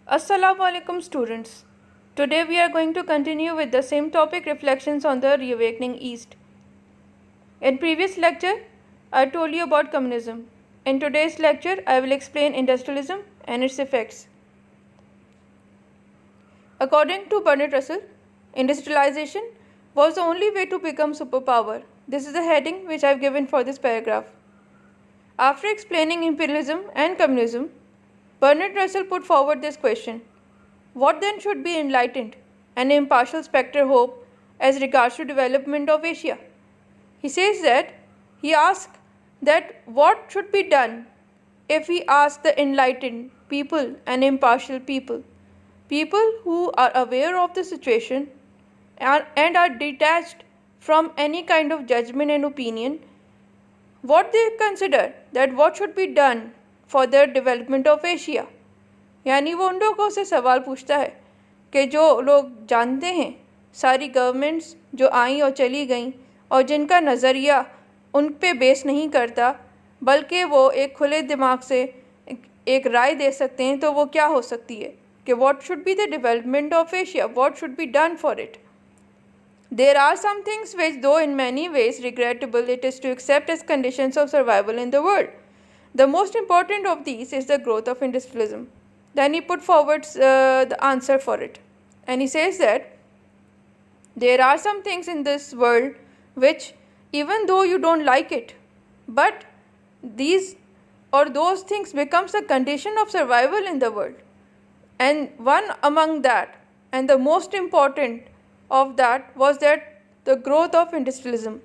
Assalamu alaikum students. Today we are going to continue with the same topic, reflections on the reawakening East. In previous lecture I told you about communism. In today's lecture I will explain industrialism and its effects. According to Bernard Russell, industrialization was the only way to become superpower. This is the heading which I have given for this paragraph. After explaining imperialism and communism, Bernard Russell put forward this question: what then should be enlightened and impartial spectre hope as regards to development of Asia? He says that he asks that what should be done if we ask the enlightened people and impartial people who are aware of the situation and are detached from any kind of judgment and opinion, what they consider that what should be done for the development of Asia. यानी वो उन लोगों से सवाल पूछता है कि जो लोग जानते हैं सारी गवर्नमेंट्स जो आई और चली गईं और जिनका नज़रिया उन पे बेस नहीं करता बल्कि वो एक खुले दिमाग से एक राय दे सकते हैं, तो वो क्या हो सकती है कि what should be the development of Asia, what should be done for it. There are some things which, though in many ways regrettable, it is to accept as conditions of survival in the world. The most important of these is the growth of industrialism. Then he put forward the answer for it. And he says that there are some things in this world which, even though you don't like it, but these or those things becomes a condition of survival in the world. And one among that, and the most important of that, was that the growth of industrialism.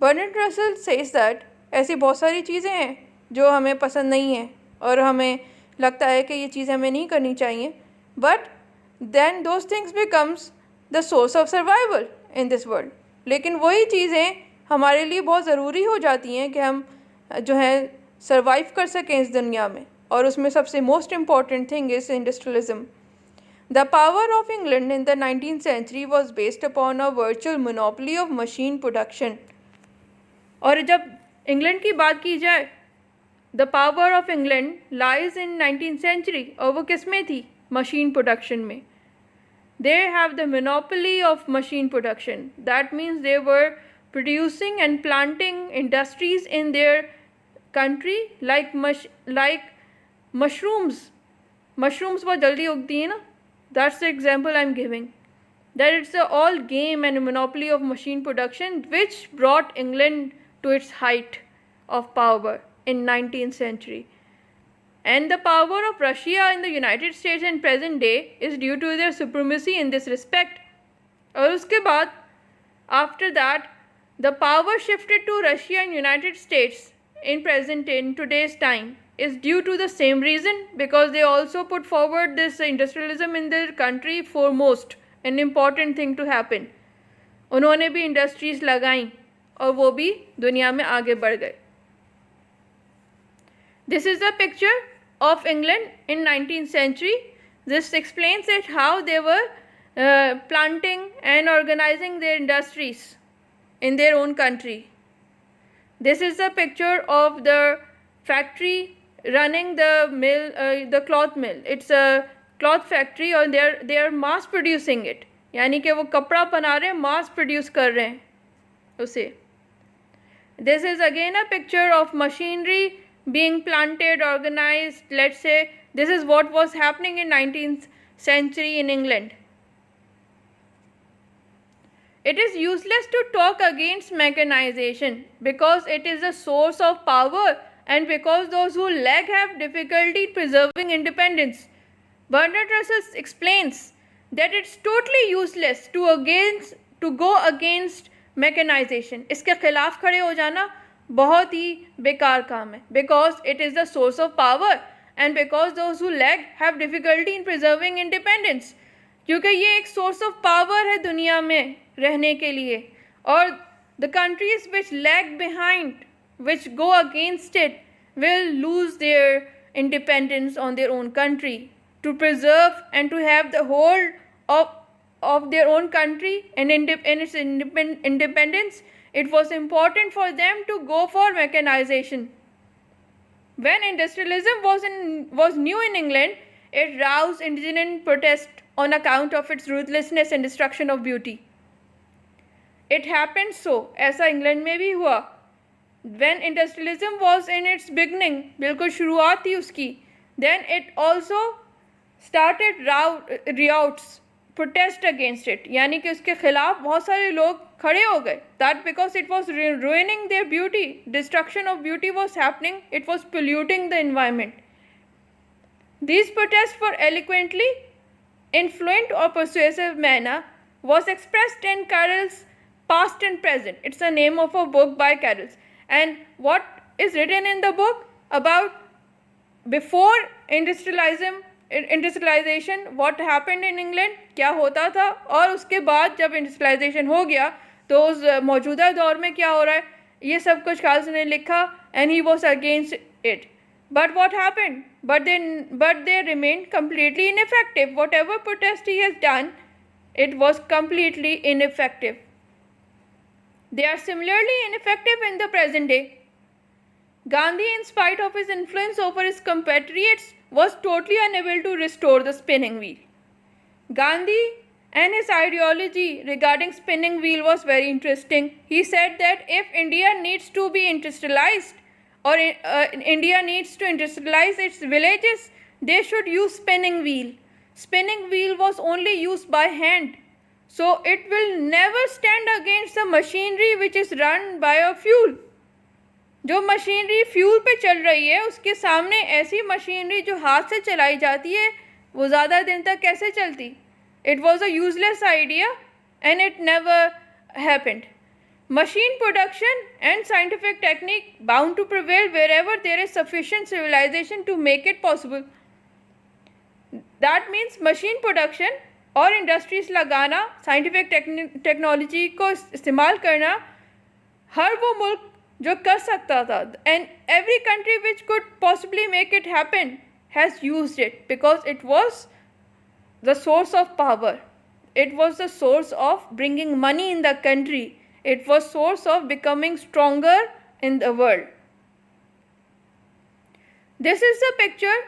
Bernard Russell says that ऐसी बहुत सारी चीज़ें हैं जो हमें पसंद नहीं हैं और हमें लगता है कि ये चीज़ें हमें नहीं करनी चाहिए, but then those things becomes the source of survival in this world. लेकिन वही चीज़ें हमारे लिए बहुत ज़रूरी हो जाती हैं कि हम जो है सर्वाइव कर सकें इस दुनिया में, और उसमें सबसे most important thing is industrialism. The power of England in the 19th century was based upon a virtual monopoly of machine production. और जब इंग्लैंड की बात की जाए, the power of England lies in 19th century, और वो किस में थी? मशीन प्रोडक्शन में. They have the monopoly of machine production. That means they were producing and planting industries in their country like mushrooms. Mushrooms बहुत जल्दी उगती हैं ना. That's the example I'm giving. That it's all game and a monopoly of machine production which brought England to its height of power in 19th century. And the power of Russia in the United States in present day is due to their supremacy in this respect. और उसके बाद after that the power shifted to Russia and United States in today's time is due to the same reason, because they also put forward this industrialism in their country foremost, an important thing to happen. उन्होंने भी industries लगाई और वो भी दुनिया में आगे बढ़ गए. This is a picture of England in 19th century. This explains it how they were planting and organizing their industries in their own country. This is a picture of the factory running the mill, the cloth mill. It's a cloth factory और they are mass producing it. यानी कि वो कपड़ा बना रहे हैं, mass produce कर रहे हैं उसे. This is again a picture of machinery being planted, organized. Let's say this is what was happening in 19th century in England. It is useless to talk against mechanization because it is a source of power and because those who lag have difficulty preserving independence. Bernard Russell explains that it's totally useless to go against mechanization. इसके खिलाफ खड़े हो जाना बहुत ही बेकार काम है, because it is the source of power and because those who lag have difficulty in preserving independence. क्योंकि ये एक source of power है दुनिया में रहने के लिए, और the countries which lag behind, which go against it, will lose their independence on their own country. To preserve and to have the hold of their own country and its independence, it was important for them to go for mechanization. When industrialism was new in England, it roused indignant protest on account of its ruthlessness and destruction of beauty. It happened so, ऐसा England में भी हुआ. When industrialism was in its beginning, बिल्कुल शुरुआत थी उसकी, then it also started riots, protest against it, यानी कि उसके खिलाफ बहुत सारे लोग खड़े हो गए. That because it was ruining their beauty, destruction of beauty was happening, it was polluting the environment. These protests were eloquently, in fluent or persuasive manner, was expressed in Carroll's Past and Present. It's the name of a book by Carroll. And what is written in the book about before industrialization, what happened in England, क्या होता था, और उसके बाद जब industrialisation हो गया तो उस मौजूदा दौर में क्या हो रहा है, ये सब कुछ कार्ल्स ने लिखा. And he was against it. But what happened? But they remained completely ineffective. Whatever protest he has done, it was completely ineffective. They are similarly ineffective in the present day. Gandhi, in spite of his influence over his compatriots, was totally unable to restore the spinning wheel. Gandhi and his ideology regarding spinning wheel was very interesting. He said that if India needs to be industrialized, or India needs to industrialize its villages, they should use spinning wheel. Spinning wheel was only used by hand, so it will never stand against the machinery which is run by a fuel. जो machinery fuel पे चल रही है उसके सामने ऐसी machinery जो हाथ से चलाई जाती है वो ज़्यादा दिन तक कैसे चलती. It was a useless idea and it never happened. Machine production and scientific technique bound to prevail wherever there is sufficient civilization to make it possible. That means machine production और इंडस्ट्रीज लगाना, scientific technology को इस्तेमाल करना, हर वो मुल्क जो कर सकता था, and every country which could possibly make it happen has used it because it was the source of power, it was the source of bringing money in the country, it was source of becoming stronger in the world. This is the picture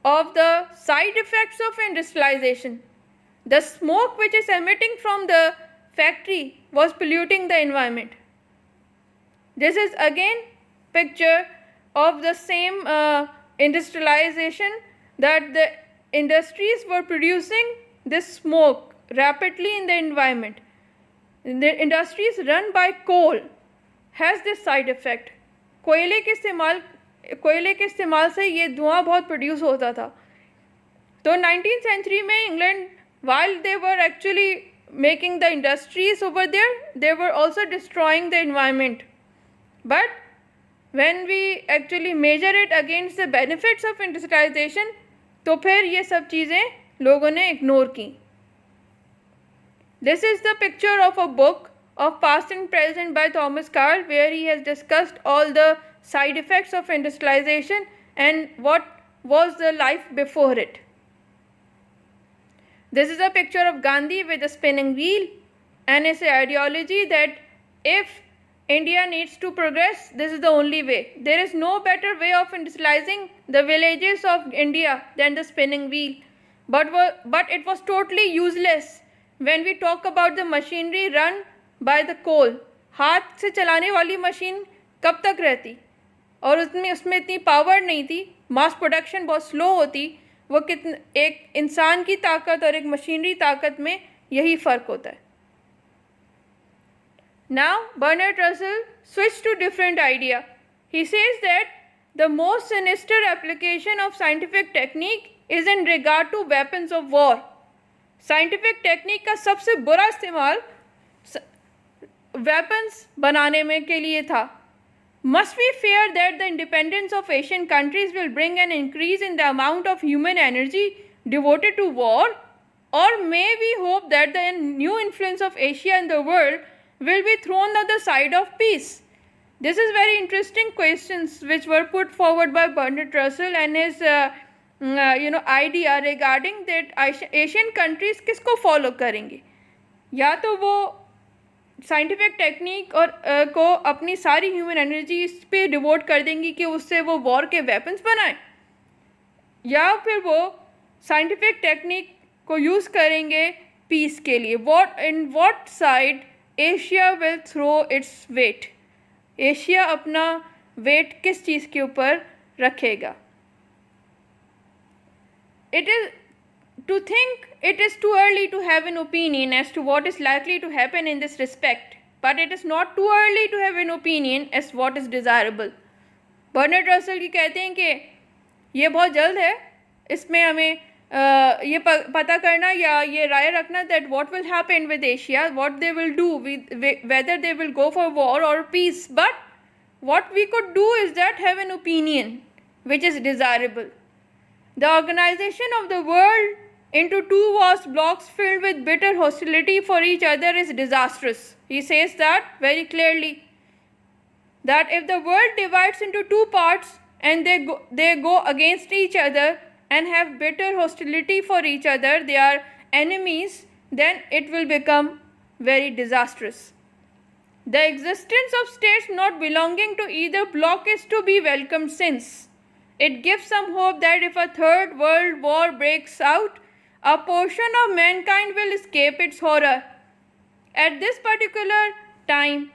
of the side effects of industrialization. The smoke which is emitting from the factory was polluting the environment. This is again picture of the same industrialization, that the industries were producing this smoke rapidly in the environment. The industries run by coal has this side effect. कोयले के इस्तेमाल से ये धुआं बहुत produce होता था. तो 19th century में England, while they were actually making the industries over there, they were also destroying the environment. But when we actually measure it against the benefits of industrialization, तो फिर ये सब चीज़ें लोगों ने इग्नोर की. This is the picture of a book of Past and Present by Thomas Carl, where he has discussed all the side effects of industrialization and what was the life before it. This is a picture of Gandhi with a spinning wheel and his ideology that if India needs to progress, this is the only way. There is no better way of industrializing the villages of India than the spinning wheel. But it was totally useless when we talk about the machinery run by the coal. हाथ से चलाने वाली machine कब तक रहती, और उसमें इतनी पावर नहीं थी, मास प्रोडक्शन बहुत स्लो होती. वो एक इंसान की ताकत और एक मशीनरी ताकत में यही फ़र्क होता है. Now Bertrand Russell switched to different idea. He says that the most sinister application of scientific technique is in regard to weapons of war. Scientific technique का सबसे बुरा इस्तेमाल वेपन्स बनाने में के लिए था. Must we fear that the independence of Asian countries will bring an increase in the amount of human energy devoted to war? Or may we hope that the new influence of Asia in the world will be thrown on the side of peace? This is very interesting questions which were put forward by Bertrand Russell and his idea regarding that Asian countries किसको follow करेंगे. या तो वो scientific technique और को अपनी सारी human energy इस पे डिवोट कर देंगी कि उससे वो वॉर के वेपन्स बनाएं, या फिर वो साइंटिफिक टेक्निक को यूज़ करेंगे पीस के लिए. What side Asia will throw its weight. Asia अपना वेट किस चीज़ के ऊपर रखेगा. It is to think it is too early to have an opinion as to what is likely to happen in this respect, but it is not too early to have an opinion as what is desirable. Bernard Russell की कहते हैं कि ये बहुत जल्द है, इसमें हमें ये पता करना या ये राय रखना that what will happen with Asia, what they will do, whether they will go for war or peace. But what we could do is that have an opinion which is desirable. The organization of the world into two vast blocks filled with bitter hostility for each other is disastrous. He says that very clearly, that if the world divides into two parts and they go against each other and have bitter hostility for each other, they are enemies, then it will become very disastrous. The existence of states not belonging to either bloc is to be welcomed, since it gives some hope that if a third world war breaks out, a portion of mankind will escape its horror. At this particular time,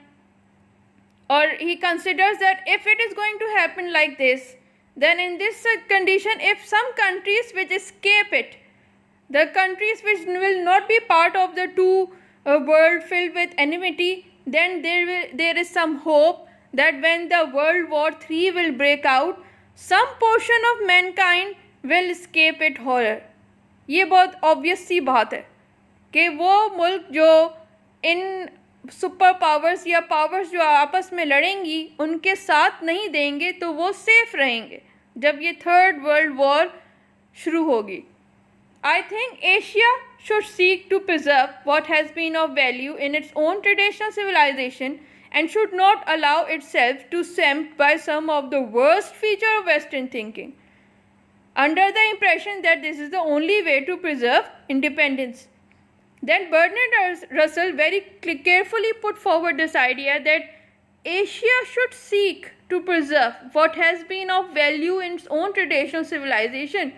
or he considers that if it is going to happen like this, then in this condition, if some countries which escape it, the countries which will not be part of the two world filled with enmity, then there is some hope that when the World War III will break out, some portion of mankind will escape it horror. ये बहुत obvious सी बात है कि वो मुल्क जो इन super powers या powers जो आपस में लड़ेंगी उनके साथ नहीं देंगे तो वो सेफ रहेंगे जब ये थर्ड वर्ल्ड वॉर शुरू होगी. I think Asia should seek to preserve what has been of value in its own traditional civilization and should not allow itself to tempt by some of the worst feature of Western thinking, under the impression that this is the only way to preserve independence. Then Bertrand Russell very carefully put forward this idea that Asia should seek to preserve what has been of value in its own traditional civilization,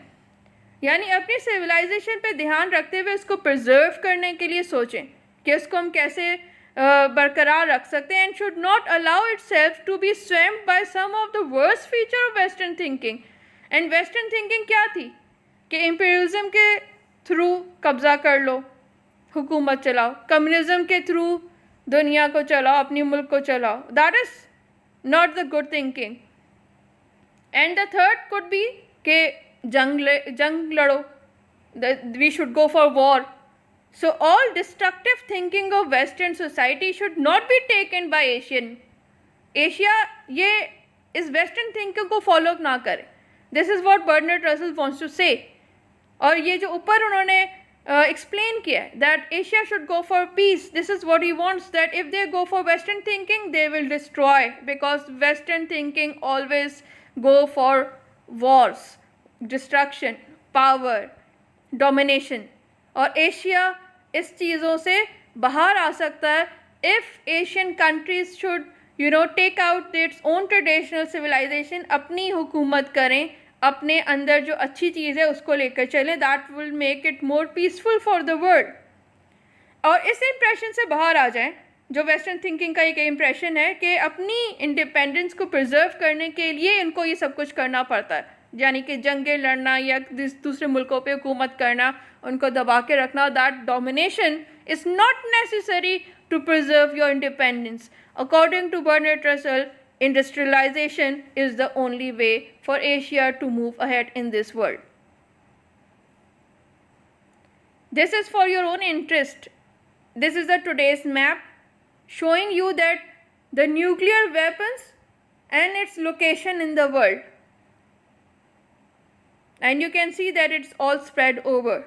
यानी अपनी civilisation पे ध्यान रखते हुए उसको preserve करने के लिए सोचें कि उसको हम कैसे बरकरार रख सकते हैं, and should not allow itself to be swamped by some of the worst feature of western thinking. And western thinking क्या थी कि इम्पीरियलिज्म के थ्रू कब्ज़ा कर लो, हुकूमत चलाओ, कम्युनिज्म के थ्रू दुनिया को चलाओ, अपनी मुल्क को चलाओ. That is not the good thinking. And the third could be कि जंग लड़ो, we should go for war. So all destructive thinking of Western society should not be taken by Asian. Asia ये इस Western thinking को follow ना करे. This is what Bertrand Russell wants to say. और ये जो ऊपर उन्होंने explain किया है that Asia should go for peace. This is what he wants, that if they go for Western thinking, they will destroy, because Western thinking always go for wars, destruction, power, domination. और Asia इस चीज़ों से बाहर आ सकता है if Asian countries should take out its own traditional civilisation, अपनी हुकूमत करें, अपने अंदर जो अच्छी चीज़ है उसको लेकर चलें. That will make it more peaceful for the world. और इस इम्प्रेशन से बाहर आ जाएं जो वेस्टर्न थिंकिंग का एक इम्प्रेशन है कि अपनी इंडिपेंडेंस को प्रिजर्व करने के लिए इनको ये सब कुछ करना पड़ता है, यानी कि जंगें लड़ना या दूसरे मुल्कों पे हुकूमत करना, उनको दबा के रखना. That domination is not necessary to preserve your independence. According to Bertrand Russell, industrialisation is the only way for Asia to move ahead in this world. This is for your own interest. This is the today's map showing you that the nuclear weapons and its location in the world. And you can see that it's all spread over.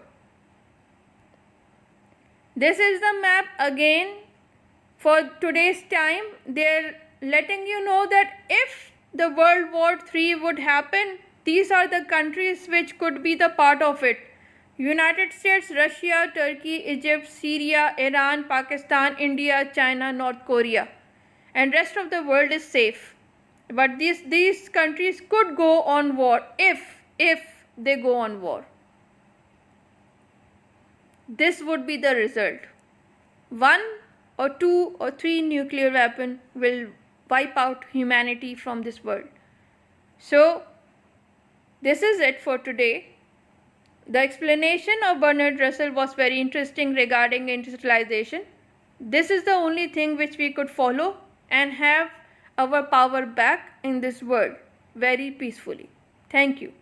This is the map again for today's time. They're letting you know that if the World War III would happen, these are the countries which could be the part of it. United States, Russia, Turkey, Egypt, Syria, Iran, Pakistan, India, China, North Korea. And rest of the world is safe. But these countries could go on war if they go on war. this would be the result. 1 or 2 or 3 nuclear weapons will wipe out humanity from this world. So, this is it for today. The explanation of Bertrand Russell was very interesting regarding industrialization. This is the only thing which we could follow and have our power back in this world very peacefully. Thank you.